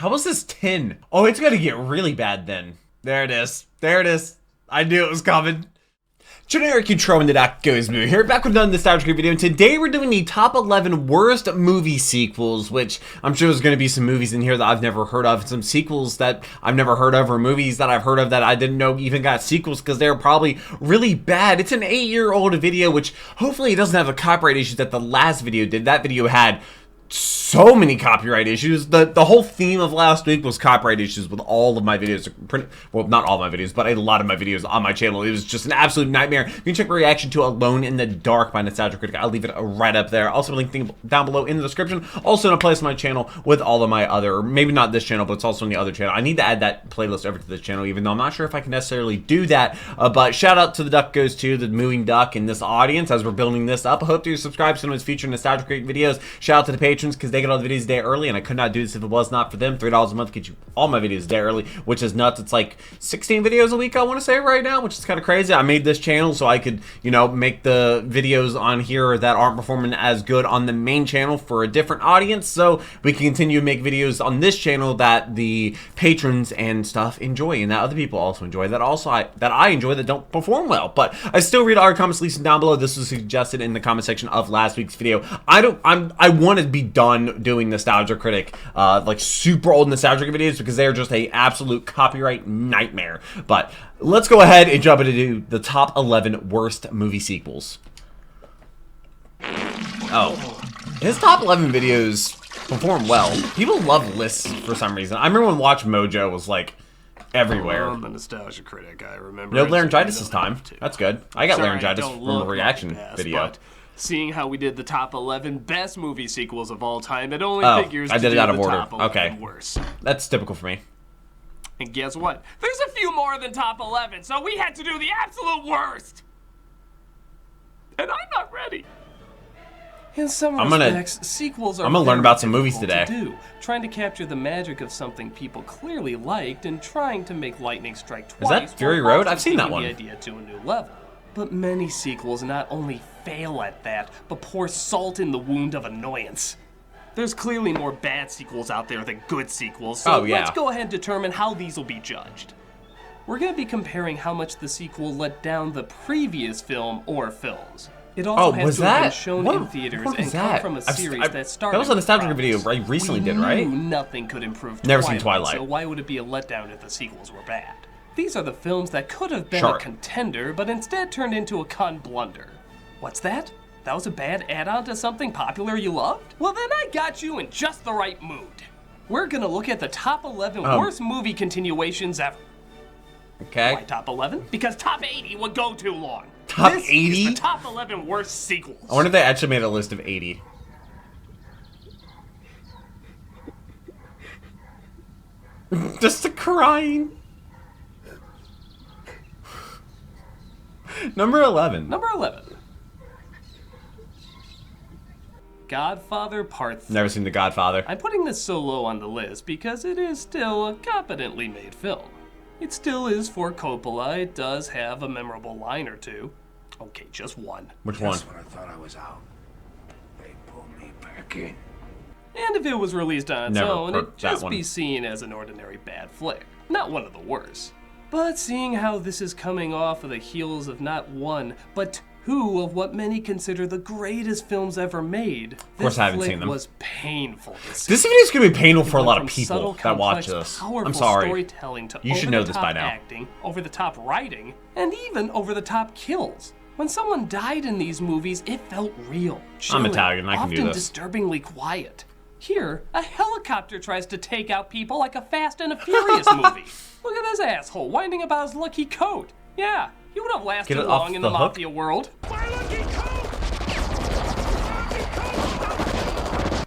How was this 10? Oh, it's gonna get really bad then. There it is. There it is. I knew it was coming. Generic intro into that goes movie here, back with another nostalgic video, and today we're doing the top 11 worst movie sequels, which I'm sure there's going to be some movies in here that I've never heard of, some sequels that I've never heard of, or movies that I've heard of that I didn't know even got sequels because they're probably really bad. It's an 8-year-old video, which hopefully it doesn't have the copyright issues that the last video did. That video had so many copyright issues. The whole theme of last week was copyright issues with all of my videos. Well, not all my videos, but a lot of my videos on my channel. It was just an absolute nightmare. You can check my reaction to Alone in the Dark by Nostalgia Critic. I'll leave it right up there. Also, link down below in the description. Also, in a place on my channel with all of my other, maybe not this channel, but it's also in the other channel. I need to add that playlist over to this channel, even though I'm not sure if I can necessarily do that. But shout out to the duck goes to the moving duck in this audience as we're building this up. I hope you subscribe to some of his future Nostalgia Critic videos. Shout out to the patrons because they get all the videos a day early, and I could not do this if it was not for them. $3 a month gets you all my videos a day early, which is nuts. It's like 16 videos a week, I want to say right now, which is kind of crazy. I made this channel so I could, you know, make the videos on here that aren't performing as good on the main channel for a different audience, so we can continue to make videos on this channel that the patrons and stuff enjoy, and that other people also enjoy, that I enjoy, that don't perform well. But I still read all your comments, leave them down below. This was suggested in the comment section of last week's video. I want to be done doing Nostalgia Critic, like super old Nostalgia videos, because they're just a absolute copyright nightmare. But let's go ahead and jump into the top 11 worst movie sequels. Oh, his top 11 videos perform well. People love lists for some reason. I remember when Watch Mojo was like everywhere. I'm a Nostalgia Critic. I remember. No laryngitis this time. That's good. I got laryngitis from a reaction video. Seeing how we did the top 11 best movie sequels of all time, it only figures I did it out of order. Top 11 okay, worse. That's typical for me. And guess what? There's a few more than top 11, so we had to do the absolute worst. And I'm not ready. In some respects, sequels are learn about some movies today. Trying to capture the magic of something people clearly liked and trying to make lightning strike twice. Is that Fury Road? I've seen that one. The idea to a new level. But many sequels not only fail at that, but pour salt in the wound of annoyance. There's clearly more bad sequels out there than good sequels, so let's go ahead and determine how these will be judged. We're going to be comparing how much the sequel let down the previous film or films. It also has to have been shown in theaters and come from a series that started. That was a nostalgia video I recently did, right? Nothing could improve Never seen Twilight. So why would it be a letdown if the sequels were bad? These are the films that could have been a contender, but instead turned into a con blunder. What's that? That was a bad add-on to something popular you loved? Well, then I got you in just the right mood. We're gonna look at the top 11 worst movie continuations ever. Okay. Why top 11? Because top 80 would go too long. Top 80? This is the top 11 worst sequels. I wonder if they actually made a list of 80. Just the crying. Number 11. Number 11. Godfather Part III. Never seen The Godfather. I'm putting this so low on the list because it is still a competently made film. It still is for Coppola. It does have a memorable line or two. Okay, just one. Which one? Just when I thought I was out, they pulled me back in. And if it was released on its own, it'd just be seen as an ordinary bad flick. Not one of the worst. But seeing how this is coming off of the heels of not one, but two of what many consider the greatest films ever made, of course I haven't seen them. Was painful to see. This video is going to be painful for a lot of people that watch this. I'm sorry. Storytelling to you should know this by now. Acting, over-the-top writing, and even over-the-top kills. When someone died in these movies, it felt real, chilling, I'm Italian, I can do this. Often disturbingly quiet. Here, a helicopter tries to take out people like a Fast and a Furious movie. Look at this asshole whining about his lucky coat. Yeah, he would have lasted long in the mafia world. My lucky coat!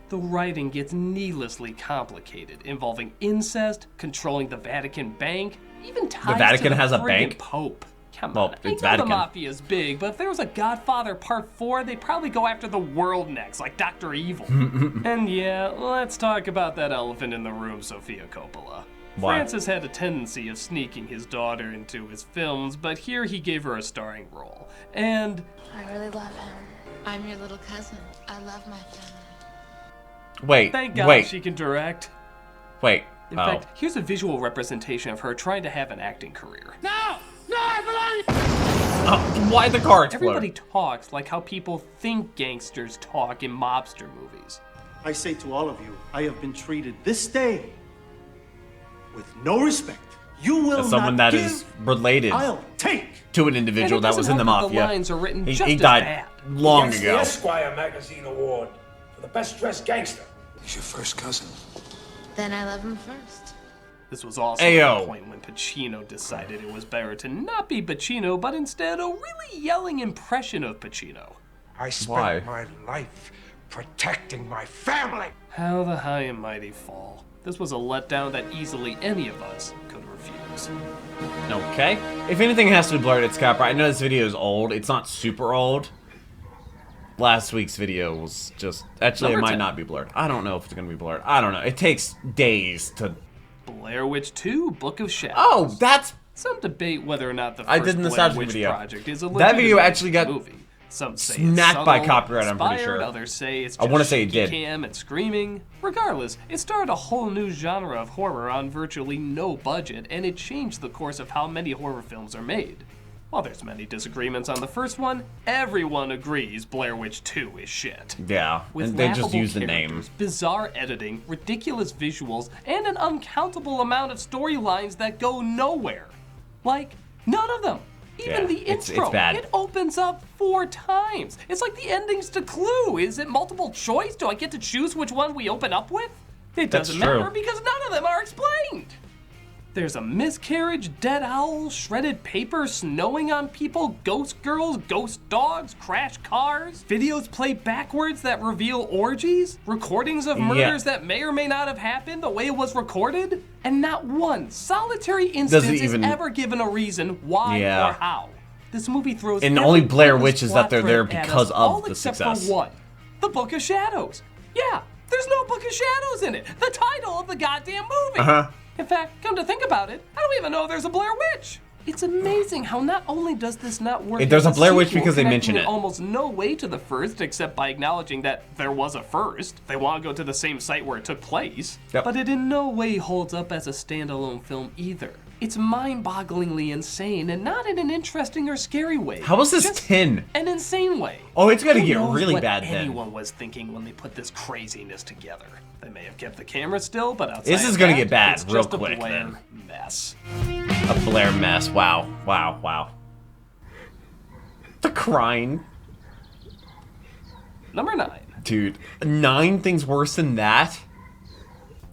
The writing gets needlessly complicated, involving incest, controlling the Vatican bank, even ties the Vatican to the has a bank? Pope. Come well, on, it's I know Vatican. The mafia's big, but if there was a Godfather Part IV, they'd probably go after the world next, like Dr. Evil. And yeah, let's talk about that elephant in the room, Sofia Coppola. Why? Francis had a tendency of sneaking his daughter into his films, but here he gave her a starring role. And I really love him. I'm your little cousin. I love my family. Wait, thank God she can direct. Wait, In fact, here's a visual representation of her trying to have an acting career. No! No, I Oh, why the car explode? Everybody talks like how people think gangsters talk in mobster movies. I say to all of you, I have been treated this day with no respect. You will As someone not that give, is related I'll take. to an individual that was in the mafia. The lines are written He just as died bad. long Gets ago. the Esquire magazine award for the best dressed gangster. He's your first cousin. Then I love him first. This was also Ayo. the point when Pacino decided it was better to not be Pacino, but instead a really yelling impression of Pacino. I spent Why? my life protecting my family. How the high and mighty fall. This was a letdown that easily any of us could refuse. Okay. If anything has to be blurred, it's copyright. I know this video is old. It's not super old. Last week's video was just... Actually, Number it might 10. not be blurred. I don't know if it's going to be blurred. I don't know. It takes days to... Blair Witch 2, Book of Shadows. Oh, that's... Some debate whether or not the I first did the Blair nostalgia Witch video. project is a That video legitimate actually got movie. Some say smacked it's by subtle, copyright, I'm pretty inspired, sure. Others say it's I just wanna say it shaky did. cam and screaming. Regardless, it started a whole new genre of horror on virtually no budget, and it changed the course of how many horror films are made. While there's many disagreements on the first one, everyone agrees Blair Witch 2 is shit. Yeah, With and they just laughable use the name. characters, bizarre editing, ridiculous visuals, and an uncountable amount of storylines that go nowhere. Like, none of them. Even Yeah, the it's intro, bad. it opens up 4 times. It's like the endings to Clue. Is it multiple choice? Do I get to choose which one we open up with? It That's doesn't true. matter because none of them are explained. There's a miscarriage, dead owl, shredded paper, snowing on people, ghost girls, ghost dogs, crashed cars, videos play backwards that reveal orgies, recordings of murders that may or may not have happened the way it was recorded, and not one solitary instance is ever given a reason why or how. This movie throws And every only Blair pointless Witch is that they're plot there thread at because us, of all the except success. for one, the Book of Shadows. Yeah, there's no Book of Shadows in it. The title of the goddamn movie. In fact, come to think about it, I don't even know there's a Blair Witch. It's amazing how not only does this not work There's as a Blair Witch sequel, because they connecting mention in it. almost no way to the first except by acknowledging that there was a first. They want to go to the same site where it took place. Yep. But it in no way holds up as a standalone film either. It's mind-bogglingly insane and not in an interesting or scary way. How is this Just 10? an insane way. Oh, it's gonna Who get knows really what bad then. anyone was thinking when they put this craziness together. They may have kept the camera still, but outside This is of gonna that, get bad it's real just a quick, bland then. mess. A Blair mess. Wow. Wow. Wow. The crying. Number 9, Dude, 9 things worse than that?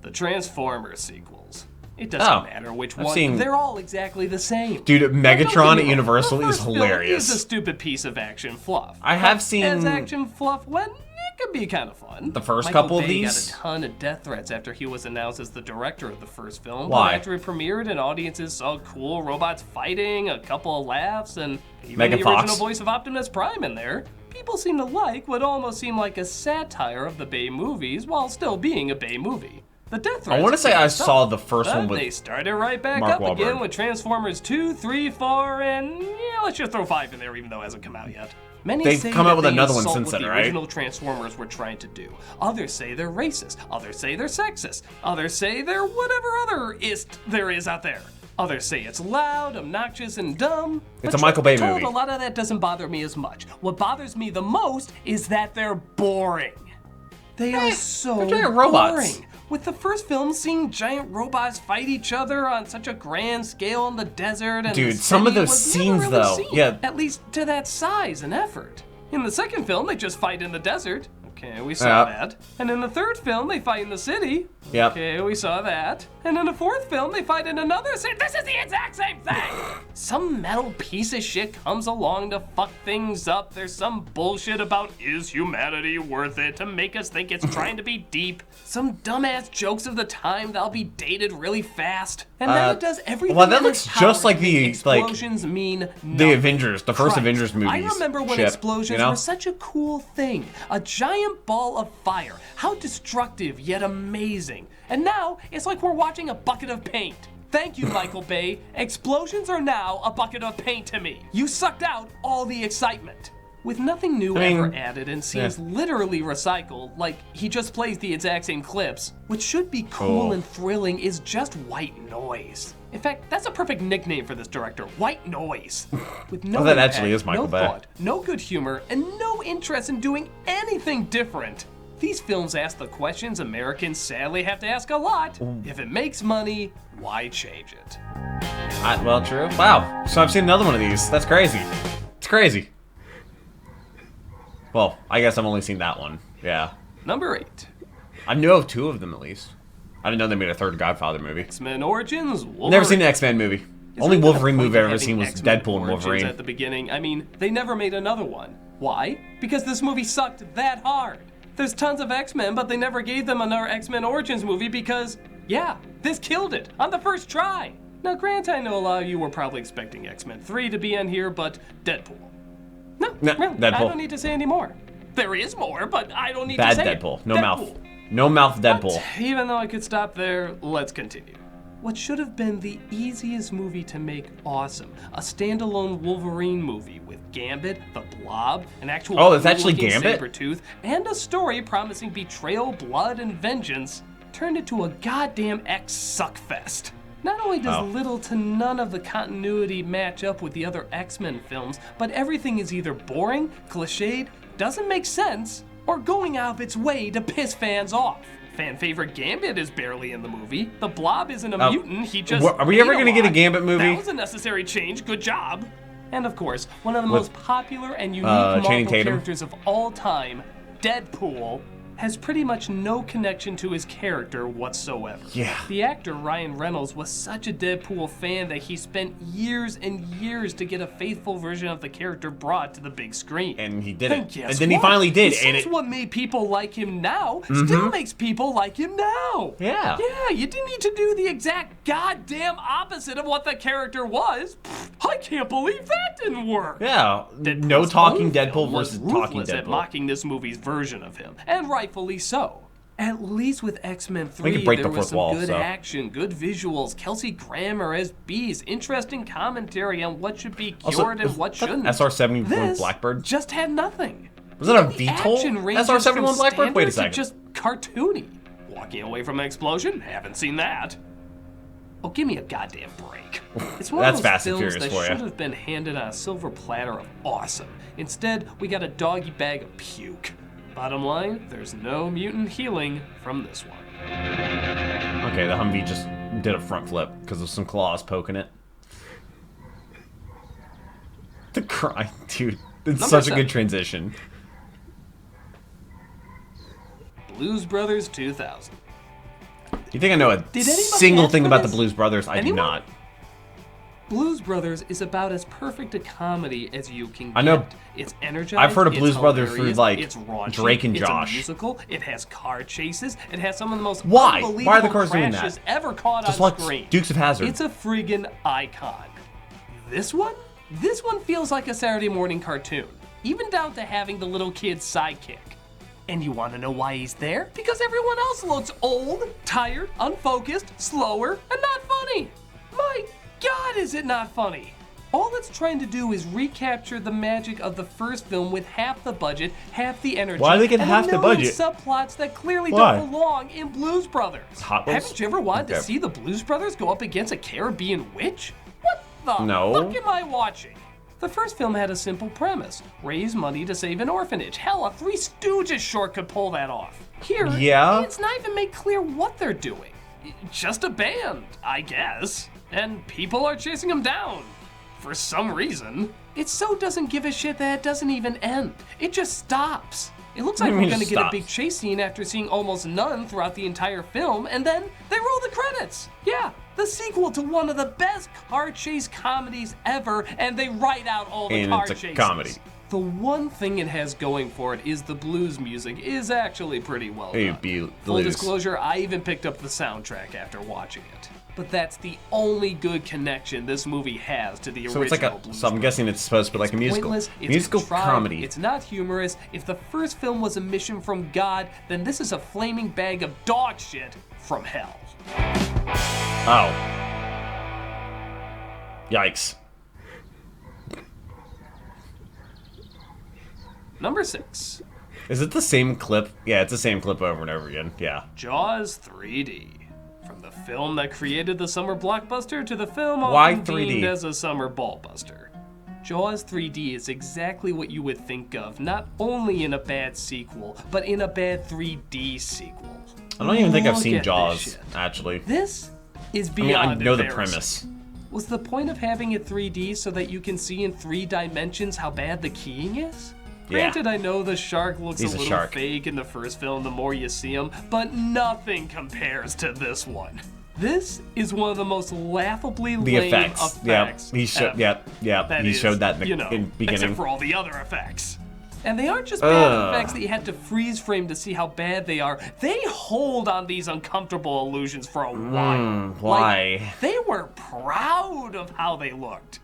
the Transformers sequels. It doesn't matter which I've one. seen- They're all exactly the same. Dude, Now, don't Megatron get at me Universal wrong, the is first film hilarious. Is a stupid piece of action fluff. I have But seen as action fluff when it could be kind of fun. the first Michael couple of Bay these. got a ton of death threats after he was announced as the director of the first film. Why? But after it premiered and audiences saw cool robots fighting, a couple of laughs, and even Megan the Fox. original voice of Optimus Prime in there, people seem to like what almost seemed like a satire of the Bay movies while still being a Bay movie. The death threats I want to say can't I stop. saw the first But one with they started right back Mark up again Wahlberg. with Transformers 2, 3, 4, and yeah, let's just throw 5 in there even though it hasn't come out yet. Many They've say come that out with they another one insult since what then, the right? original Transformers were trying to do. Others say they're racist. Others say they're sexist. Others say they're whatever other ist there is out there. Others say it's loud, obnoxious, and dumb. It's But a Michael truth be Bay told, movie. A lot of that doesn't bother me as much. What bothers me the most is that they're boring. They are so they're giant robots. boring. With the first film seeing giant robots fight each other on such a grand scale in the desert, and Dude, the some of city those was never scenes, really though, seen, yeah. at least to that size and effort. In the second film, they just fight in the desert. Okay, we Yep. saw that. And in the third film, they fight in the city. Yep. Okay, we saw that. And in the fourth film, they fight in another city. This is the exact same thing! Some metal piece of shit comes along to fuck things up. There's some bullshit about is humanity worth it to make us think it's trying to be deep. Some dumbass jokes of the time that'll be dated really fast. And then it does everything well, that in its looks just power like to make the, like, explosions mean the nothing. Avengers, the first Christ, Avengers movies. I remember when ship, explosions you know? were such a cool thing. A giant ball of fire. How destructive yet amazing. And now it's like we're watching a bucket of paint. Thank you, Michael Bay. Explosions are now a bucket of paint to me. You sucked out all the excitement. with nothing new ever added and seems literally recycled, like he just plays the exact same clips. What should be cool and thrilling is just white noise. In fact, that's a perfect nickname for this director, White Noise. With no that impact, actually is Michael no Bay. thought, no good humor, and no interest in doing anything different. These films ask the questions Americans sadly have to ask a lot. If it makes money, why change it? Well, true. Wow. So I've seen another one of these. That's crazy. It's crazy. Well, I guess I've only seen that one. Yeah. Number 8. I know of 2 of them at least. I didn't know they made a 3rd Godfather movie. X-Men Origins, Wolverine. Never seen an X-Men movie. Only Wolverine movie I've ever seen was X-Men Deadpool and Origins Wolverine. At the beginning, I mean, they never made another one. Why? Because this movie sucked that hard. There's tons of X-Men, but they never gave them another X-Men Origins movie because, yeah, this killed it on the first try. Now, granted, I know a lot of you were probably expecting X-Men 3 to be in here, but Deadpool. No, really, Deadpool. I don't need to say any more. There is more, but I don't need to say Bad Deadpool. it. No mouth. No mouth Deadpool. But even though I could stop there, let's continue. What should have been the easiest movie to make awesome, a standalone Wolverine movie with Gambit, the Blob, an actual it's actually Gambit? Sabretooth, and a story promising betrayal, blood, and vengeance, turned into a goddamn X-suckfest. Not only does little to none of the continuity match up with the other X-Men films, but everything is either boring, cliched, doesn't make sense, or going out of its way to piss fans off. Fan favorite Gambit is barely in the movie. The Blob isn't a mutant, he just Are we ever going to get a Gambit movie? That was a necessary change, good job. And of course, one of the most popular and unique Marvel characters of all time, Deadpool, has pretty much no connection to his character whatsoever. Yeah. The actor Ryan Reynolds was such a Deadpool fan that he spent years and years to get a faithful version of the character brought to the big screen. And he did it. And then he finally did. And it's what made people like him now still makes people like him now. Yeah. Yeah, you didn't need to do the exact goddamn opposite of what the character was. I can't believe that didn't work. Yeah. No talking Deadpool versus talking Deadpool. At mocking this movie's version of him, and rightfully so. At least with X-Men 3, there was some good action, good visuals, Kelsey Grammer as Beast, interesting commentary on what should be cured and what shouldn't. SR-71 Blackbird? Just had nothing. Was that a VTOL? SR-71 Blackbird? Wait a second. Just cartoony. Walking away from an explosion? Haven't seen that. Oh, give me a goddamn break. It's one of those films that should have been handed on a silver platter of awesome. Instead, we got a doggy bag of puke. Bottom line, there's no mutant healing from this one. Okay, the Humvee just did a front flip because of some claws poking it. The cry, dude. It's such a good transition. Blues Brothers 2000. You think I know a single thing about the Blues Brothers? I do not. Blues Brothers is about as perfect a comedy as you can get. I know. It's energized. I've heard of Blues Brothers through like it's raunchy, Drake and Josh. It's a musical. It has car chases. It has some of the most Why unbelievable are the cars doing crashes that? ever caught Just on like screen. Dukes of Hazzard. It's a friggin' icon. This one feels like a Saturday morning cartoon, even down to having the little kid's sidekick. And you want to know why he's there? Because everyone else looks old, tired, unfocused, slower, and not funny. My God, is it not funny? All it's trying to do is recapture the magic of the first film with half the budget, half the energy, Why are they getting half the budget? subplots that clearly don't belong in Blues Brothers. Haven't you ever wanted to see the Blues Brothers go up against a Caribbean witch? What the fuck am I watching? The first film had a simple premise: raise money to save an orphanage. Hell, a Three Stooges short could pull that off. Here, it's not even made clear what they're doing. Just a band, I guess. And people are chasing them down. For some reason. It so doesn't give a shit that it doesn't even end. It just stops. It looks like we're gonna get a big chase scene after seeing almost none throughout the entire film, and then they roll the credits. Yeah, the sequel to one of the best car chase comedies ever, and they write out all the car chases. It's a comedy. The one thing it has going for it is the blues music is actually pretty well done. Full disclosure, I even picked up the soundtrack after watching it. But that's the only good connection this movie has to the original Blues Brothers. So I'm guessing it's supposed to be like a musical. Musical comedy. It's not humorous. If the first film was a mission from God, then this is a flaming bag of dog shit from hell. Oh. Yikes. Number 6. Is it the same clip? Yeah, it's the same clip over and over again. Yeah. Jaws 3D. From the film that created the summer blockbuster to the film Why often 3D? deemed as a summer ballbuster. Jaws 3D is exactly what you would think of, not only in a bad sequel, but in a bad 3D sequel. I don't even think I've Look seen at this Jaws, shit. actually. This is I mean, beyond I know the embarrassing. premise. Was the point of having it 3D so that you can see in 3 dimensions how bad the keying is? Yeah. Granted, I know the shark looks He's a a little shark. fake in the first film the more you see him, but nothing compares to this one. This is one of the most laughably The lame effects. Yeah, he showed. ever. Yeah. That He is, showed that in the you know, beginning. except for all the other effects. And they aren't just bad effects that you had to freeze frame to see how bad they are. They hold on these uncomfortable illusions for a while. Why? Like, they were proud of how they looked.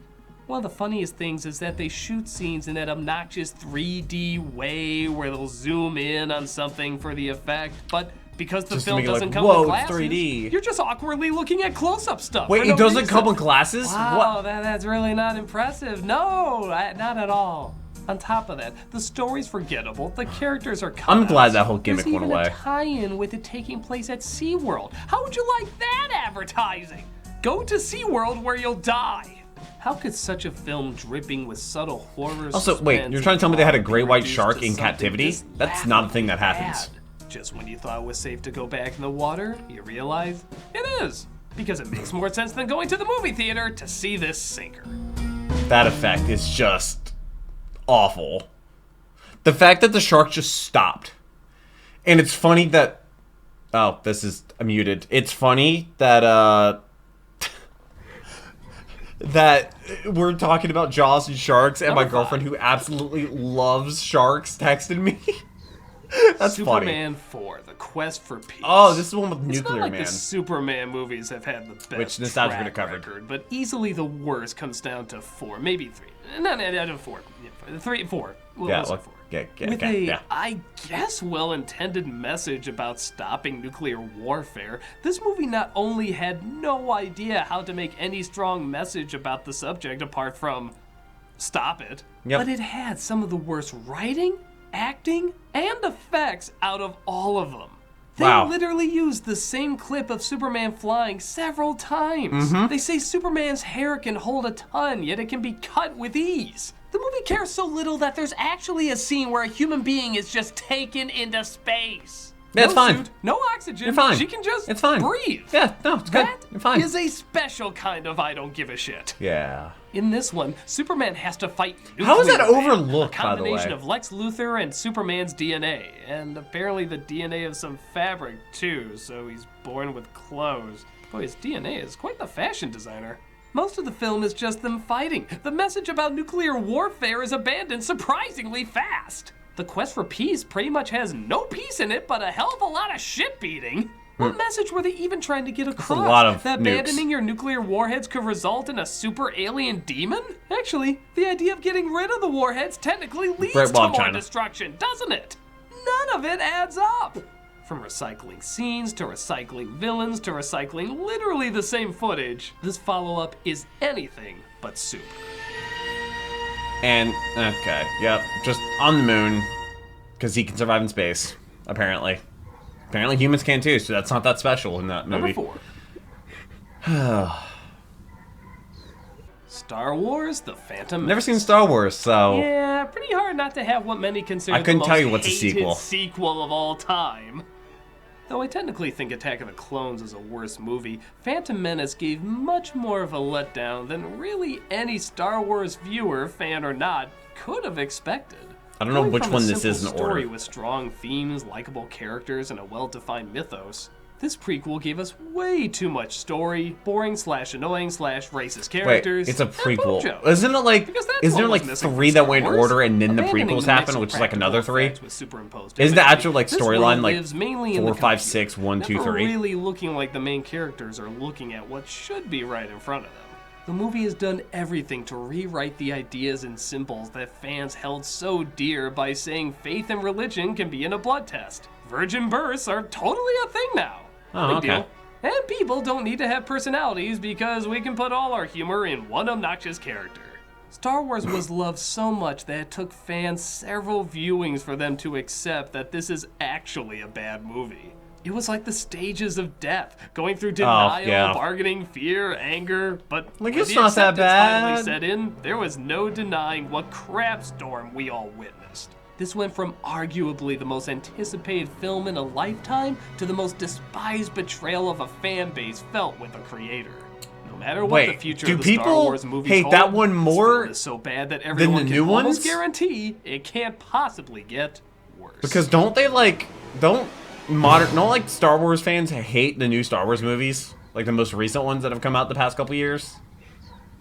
One of the funniest things is that they shoot scenes in that obnoxious 3D way where they'll zoom in on something for the effect, but because the Just to film make it doesn't like, come whoa, with it's glasses, 3D. you're just awkwardly looking at close-up stuff. Wait, for it no doesn't reason. come with glasses? Wow, What? that's really not impressive. No, not at all. On top of that, the story's forgettable. The characters are I'm glad cutouts. that whole gimmick There's went even away. a tie-in with it taking place at SeaWorld. How would you like that advertising? Go to SeaWorld where you'll die. How could such a film dripping with subtle horror? Also, wait, you're trying to tell me they had a great white reduced shark to in something captivity? this That's not a thing that happens. bad? Just when you thought it was safe to go back in the water, you realize it is. Because it makes more sense than going to the movie theater to see this sinker. That effect is just awful. The fact that the shark just stopped. And it's funny that... Oh, this is muted. It's funny that, that we're talking about Jaws and sharks, and my Number girlfriend, 5. who absolutely loves sharks, texted me. That's funny. Superman 4, The Quest for Peace. Oh, this is the one with It's Nuclear not like Man. the Superman movies have had the best Which Nostalgia track Critic covered. record, but easily the worst comes down to 4, maybe 3. No, 4. Yeah, 3, 4. Well, Yeah, let's say look, 4. yeah, With okay, a, yeah. I guess, well-intended message about stopping nuclear warfare, this movie not only had no idea how to make any strong message about the subject apart from stop it, Yep. but it had some of the worst writing, acting, and effects out of all of them. They Wow. literally used the same clip of Superman flying several times. Mm-hmm. They say Superman's hair can hold a ton, yet it can be cut with ease. The movie cares so little that there's actually a scene where a human being is just taken into space. Yeah, it's no fine. suit, no oxygen. You're fine. She can just It's fine. breathe. Yeah, no, it's good. That You're fine. is a special kind of I don't give a shit. Yeah. In this one, Superman has to fight How is that Nuclear Man, overlooked, a by the combination way? of Lex Luthor and Superman's DNA, and apparently the DNA of some fabric too, so he's born with clothes. Boy, his DNA is quite the fashion designer. Most of the film is just them fighting. The message about nuclear warfare is abandoned surprisingly fast. The Quest for Peace pretty much has no peace in it, but a hell of a lot of shit beating. What message were they even trying to get across? lot of that nukes. abandoning your nuclear warheads could result in a super alien demon? Actually, the idea of getting rid of the warheads technically leads Great to Wall more China. destruction, doesn't it? None of it adds up. From recycling scenes to recycling villains to recycling literally the same footage, this follow-up is anything but soup. And, okay, yep, just on the moon, because he can survive in space, apparently. Apparently humans can too, so that's not that special in that movie. Number 4. Star Wars: The Phantom Never Menace. seen Star Wars, so... Yeah, pretty hard not to have what many consider I couldn't the most tell you what's a hated sequel. of all time. Though I technically think Attack of the Clones is a worse movie, Phantom Menace gave much more of a letdown than really any Star Wars viewer, fan or not, could have expected. I don't know Going which from one a this is simple in order. story with strong themes, likable characters, and a well-defined mythos, this prequel gave us way too much story, boring / annoying / racist Wait, characters. it's a and boob prequel. jokes. Isn't it like, Because that's isn't what there was like missing from 3 that Star went in Wars. order and then the Abandoning prequels the happen, mix of which is like another practical 3? effects with superimposed Isn't the imagery. actual like This storyline world like lives mainly in 4, the 5, computer, 6, 1, 2, never 3? really looking like the main characters are looking at what should be right in front of them. The movie has done everything to rewrite the ideas and symbols that fans held so dear by saying faith and religion can be in a blood test. Virgin births are totally a thing now. Oh, Big okay. deal. And people don't need to have personalities because we can put all our humor in one obnoxious character. Star Wars was loved so much that it took fans several viewings for them to accept that this is actually a bad movie. It was like the stages of death, going through denial, bargaining, fear, anger, but like, when it's the not that acceptance bad. finally set in, there was no denying what crap storm we all witnessed. This went from arguably the most anticipated film in a lifetime to the most despised betrayal of a fan base felt with a creator. No matter what the future of the Star Wars movies hate hold, that one more is so bad that everyone than the new can almost ones? guarantee it can't possibly get worse. Because don't like Star Wars fans hate the new Star Wars movies? Like the most recent ones that have come out the past couple years?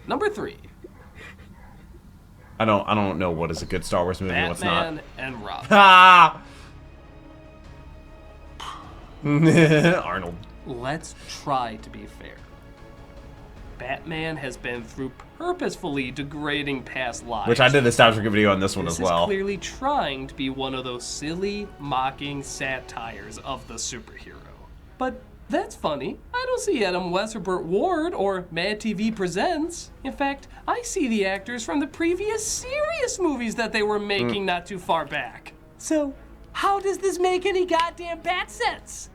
Number 3. I don't know what is a good Star Wars movie and what's not. Batman and Robin. Ah! Arnold. Let's try to be fair. Batman has been through purposefully degrading past lives. Which I did the nostalgia video on this one This as well. is clearly trying to be one of those silly, mocking satires of the superhero. But that's funny. I don't see Adam West or Burt Ward or Mad TV Presents. In fact, I see the actors from the previous serious movies that they were making not too far back. So, how does this make any goddamn bat sense?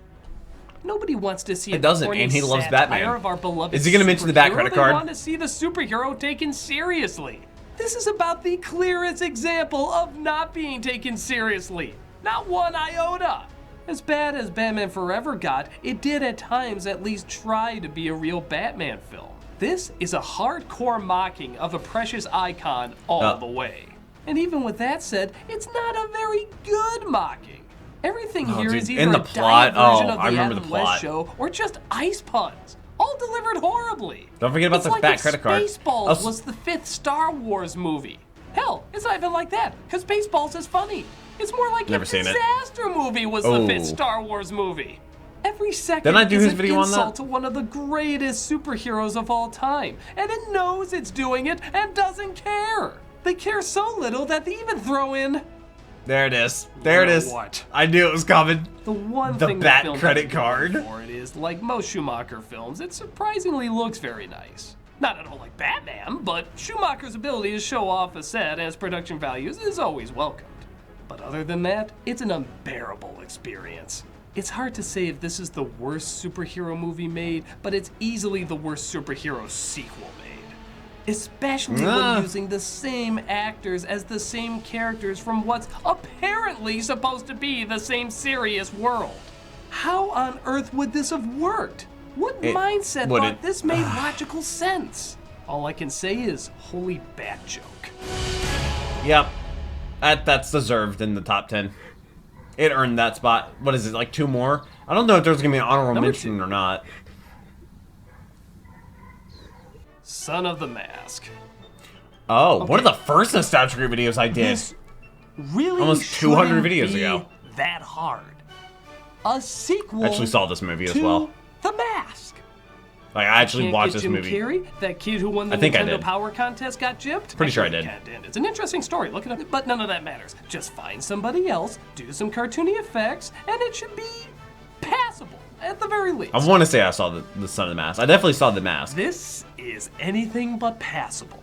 Nobody wants to see It doesn't, and he loves Batman. Of our beloved Is he gonna mention the Bat credit card? They want to see the superhero taken seriously. This is about the clearest example of not being taken seriously. Not one iota. As bad as Batman Forever got, it did at times at least try to be a real Batman film. This is a hardcore mocking of a precious icon all the way. And even with that said, it's not a very good mocking. Everything here is either in the a plot, diet version of I the remember the Adam plot. West show or just ice puns, all delivered horribly. Don't forget about It's the like Bat if credit card. Spaceballs was the 5th Star Wars movie. Hell, it's not even like that, because Spaceballs is funny. It's more like Never if seen it. Disaster Movie was the 5th Star Wars movie. Every second Didn't I do is his an video on insult that? to one of the greatest superheroes of all time, and it knows it's doing it and doesn't care. They care so little that they even throw in There it is. There it is. What? I knew it was coming. the one The thing Bat the film credit has going card. for it is, like most Schumacher films, it surprisingly looks very nice. Not at all like Batman, but Schumacher's ability to show off a set and its production values is always welcomed. But other than that, it's an unbearable experience. It's hard to say if this is the worst superhero movie made, but it's easily the worst superhero sequel made. Especially when using the same actors as the same characters from what's apparently supposed to be the same serious world. How on earth would this have worked? What mindset thought this made logical sense? All I can say is, holy bat joke. Yep. That's deserved in the top 10. It earned that spot. What is it, like 2 more? I don't know if there's going to be an honorable mention or not. Son of the Mask. Oh, one of the first nostalgia group videos I did. This really almost 200 shouldn't videos be ago. that hard. A sequel I actually saw this movie as to well. The Mask. Like, I actually Can't watched get this Jim movie. Carrey, that kid who won the I think I Nintendo did. Power Contest, got gypped? Pretty sure I did. It's an interesting story. Look it up. But none of that matters. Just find somebody else, do some cartoony effects, and it should be passable at the very least. I want to say I saw the Son of the Mask. I definitely saw The Mask. This is anything but passable.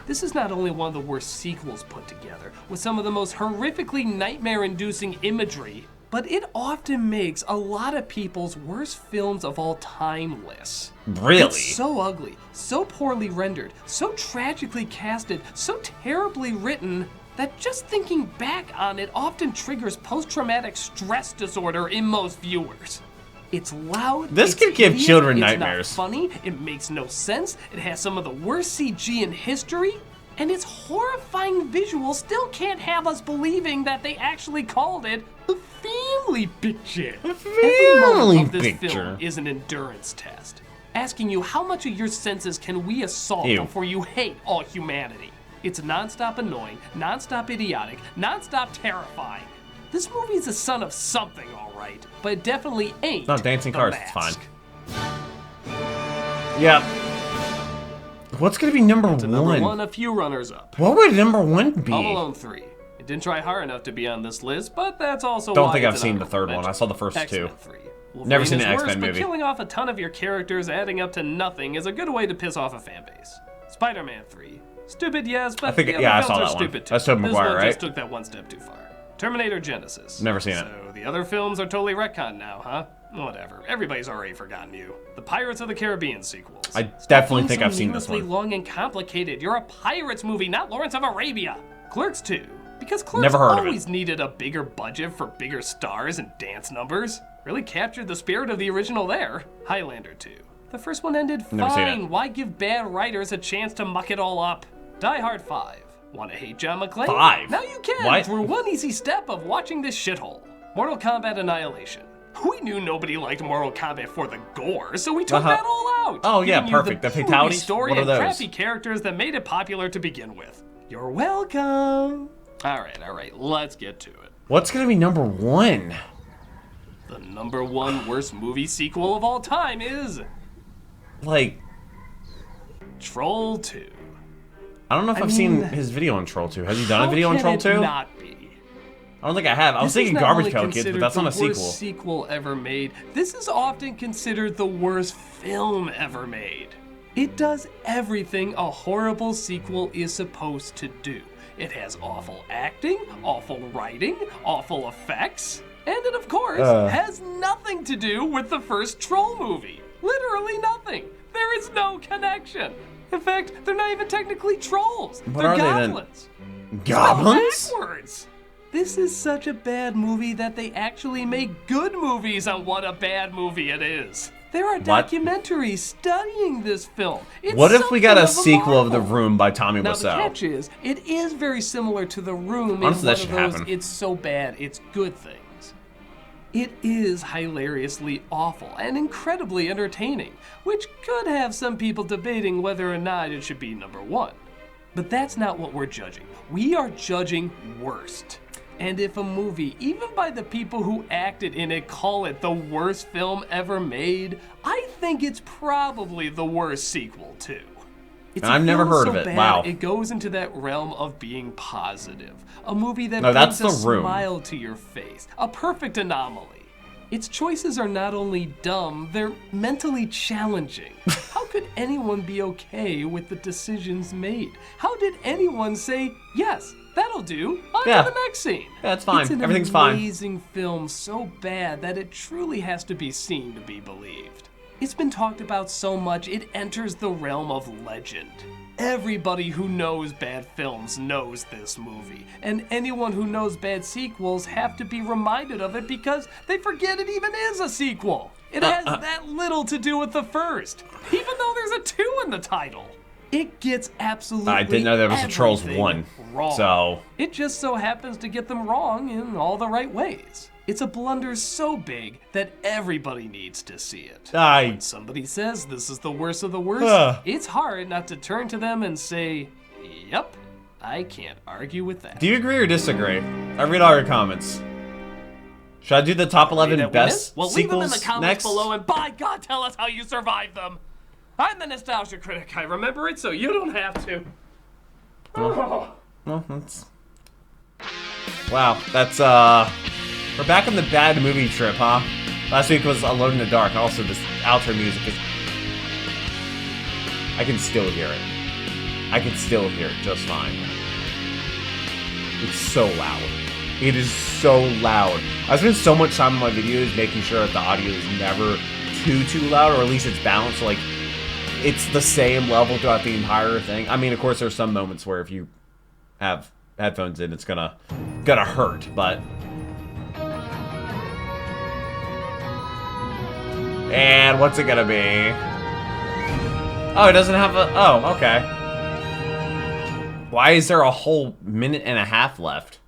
This is not only one of the worst sequels put together, with some of the most horrifically nightmare-inducing imagery, but it often makes a lot of people's worst films of all time lists. Really? It's so ugly, so poorly rendered, so tragically casted, so terribly written, that just thinking back on it often triggers post-traumatic stress disorder in most viewers. It's loud. This it's could give hideous, children it's nightmares. Not funny. It makes no sense. It has some of the worst CG in history, and its horrifying visuals still can't have us believing that they actually called it a family picture. Every moment of this film is an endurance test, asking you how much of your senses can we assault before you hate all humanity. It's non-stop annoying, non-stop idiotic, non-stop terrifying. This movie's the son of something, all right, but it definitely ain't. No, dancing The cars, Mask. it's fine. Yep. What's gonna be number one? A few runners up. What would number 1 be? Home Alone 3. It didn't try hard enough to be on this list, but that's also Don't why think it's I've seen an the third honorable one. I saw the first X-Men 2. 3. Never Wolverine seen is the worse, X-Men but movie. killing off a ton of your characters adding up to nothing is a good way to piss off a fan base. Spider-Man 3. Stupid, yes, but I think, the yeah, I other saw films that are one. stupid too. That's Tobey This Maguire, one right? just took that one step too far. Terminator Genesis. Never seen it. So the other films are totally retconned now, huh? Whatever. Everybody's already forgotten you. The Pirates of the Caribbean sequels. I definitely think I've seen this needlessly one. long and complicated. You're a Pirates movie, not Lawrence of Arabia. Clerks 2. Because Clerks Never heard of it. always needed a bigger budget for bigger stars and dance numbers. Really captured the spirit of the original there. Highlander 2. The first one ended Never seen fine. it. Why give bad writers a chance to muck it all up? Die Hard 5. Want to hate John McClane? 5? Now you can What? through one easy step of watching this shithole. Mortal Kombat Annihilation. We knew nobody liked Mortal Kombat for the gore, so we took that all out. Oh, yeah, giving you perfect. The B-movie fatalities? story What are and those? crappy characters that made it popular to begin with. You're welcome. All right, let's get to it. What's gonna be number 1? The number 1 worst movie sequel of all time is Like, Troll 2. I don't know if I've seen his video on Troll 2. Has he done a video on Troll 2? Not be? I don't think I have. I was This is thinking not Garbage only Pail Kids, but considered that's not a the worst sequel. sequel ever made. This is often considered the worst film ever made. It does everything a horrible sequel is supposed to do. It has awful acting, awful writing, awful effects, and it, of course, has nothing to do with the first Troll movie. Literally nothing. There is no connection. In fact, they're not even technically trolls. What They're are they then? goblins. Goblins? Spelled backwards. This is such a bad movie that they actually make good movies on what a bad movie it is. There are What? documentaries studying this film. It's What if we got a something of sequel of The marvel. Room by Tommy Now the Wiseau? catch is, it is very similar to The Room Honestly, in that one should of those happen. it's so bad, it's good things. It is hilariously awful and incredibly entertaining, which could have some people debating whether or not it should be number 1. But that's not what we're judging. We are judging worst. And if a movie, even by the people who acted in it, call it the worst film ever made, I think it's probably the worst sequel too. It's And I've a never film heard so of it. bad, Wow. It goes into that realm of being positive. A movie that No, brings that's a The Room. smile to your face. A perfect anomaly. Its choices are not only dumb, they're mentally challenging. How could anyone be okay with the decisions made? How did anyone say, yes, that'll do, on Yeah. to the next scene? Yeah, it's fine. It's an Everything's fine. amazing film so bad that it truly has to be seen to be believed. It's been talked about so much, it enters the realm of legend. Everybody who knows bad films knows this movie, and anyone who knows bad sequels have to be reminded of it because they forget it even is a sequel. It has that little to do with the first, even though there's a 2 in the title. It gets absolutely I didn't know there was a Trolls everything 1, wrong. so... It just so happens to get them wrong in all the right ways. It's a blunder so big that everybody needs to see it. When somebody says this is the worst of the worst, it's hard not to turn to them and say, yep, I can't argue with that. Do you agree or disagree? I read all your comments. Should I do the top 11 That best well, leave them in sequels the comments next? below, and by God, tell us how you survived them. I'm the Nostalgia Critic. I remember it, so you don't have to. Well, that's... Wow, that's, we're back on the bad movie trip, huh? Last week was Alone in the Dark. Also, this outro music is... I can still hear it. I can still hear it just fine. It's so loud. It is so loud. I spend so much time in my videos making sure that the audio is never too loud, or at least it's balanced, like, it's the same level throughout the entire thing. I mean, of course, there's some moments where if you have headphones in, it's gonna hurt, but... And what's it gonna be? Oh, it doesn't have a... Oh, okay. Why is there a whole minute and a half left?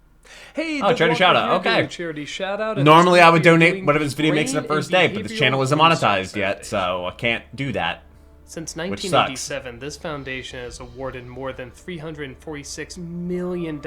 Hey, Oh, charity shout out. Okay. Charity shout out. Normally I would donate whatever this video makes in the first day, but this channel isn't monetized yet, so I can't do that. Since Which 1987, this foundation has awarded more than $346 million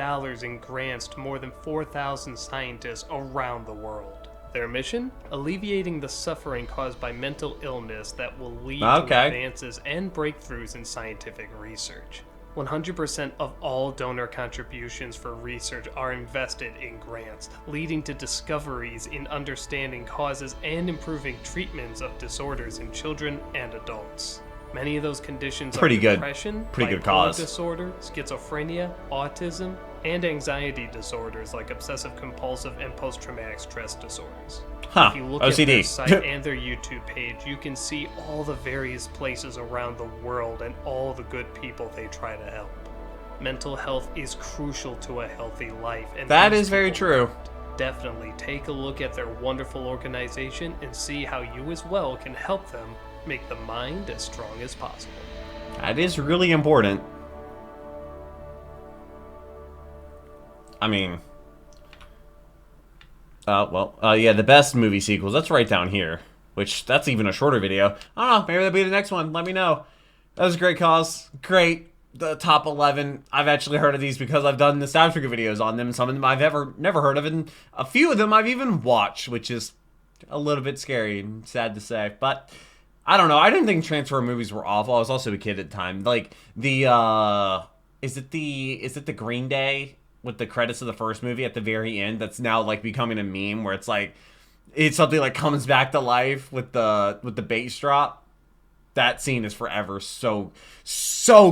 in grants to more than 4,000 scientists around the world. Their mission? Alleviating the suffering caused by mental illness that will lead to advances and breakthroughs in scientific research. 100% of all donor contributions for research are invested in grants, leading to discoveries in understanding causes and improving treatments of disorders in children and adults. Many of those conditions Pretty are good. depression, Pretty good bipolar cause. disorder, schizophrenia, autism, and anxiety disorders like obsessive compulsive and post-traumatic stress disorders. Huh. If you look OCD. at their site and their YouTube page, you can see all the various places around the world and all the good people they try to help. Mental health is crucial to a healthy life. And That these is very people true. Definitely take a look at their wonderful organization and see how you as well can help them make the mind as strong as possible. That is really important. I mean, yeah, the best movie sequels. That's right down here. Which, that's even a shorter video. I don't know, maybe that'll be the next one. Let me know. That was a great cause. Great. The top 11. I've actually heard of these because I've done nostalgia videos on them. Some of them I've never heard of, and a few of them I've even watched, which is a little bit scary and sad to say. But I don't know. I didn't think Transformer movies were awful. I was also a kid at the time. Like the is it the Green Day with the credits of the first movie at the very end that's now like becoming a meme where it's like it's something like comes back to life with the bass drop. That scene is forever so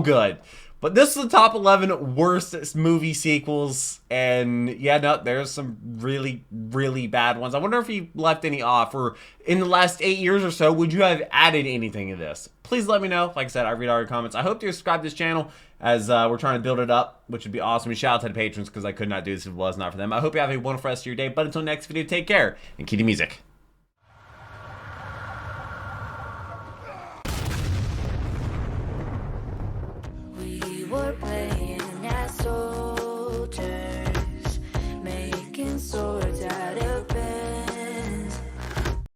good. But this is the top 11 worst movie sequels, and yeah, no, there's some really, really bad ones. I wonder if you left any off, or in the last 8 years or so, would you have added anything to this? Please let me know. Like I said, I read all your comments. I hope you subscribe to this channel as we're trying to build it up, which would be awesome. And shout out to the patrons because I could not do this if it was not for them. I hope you have a wonderful rest of your day. But until next video, take care and keep the music.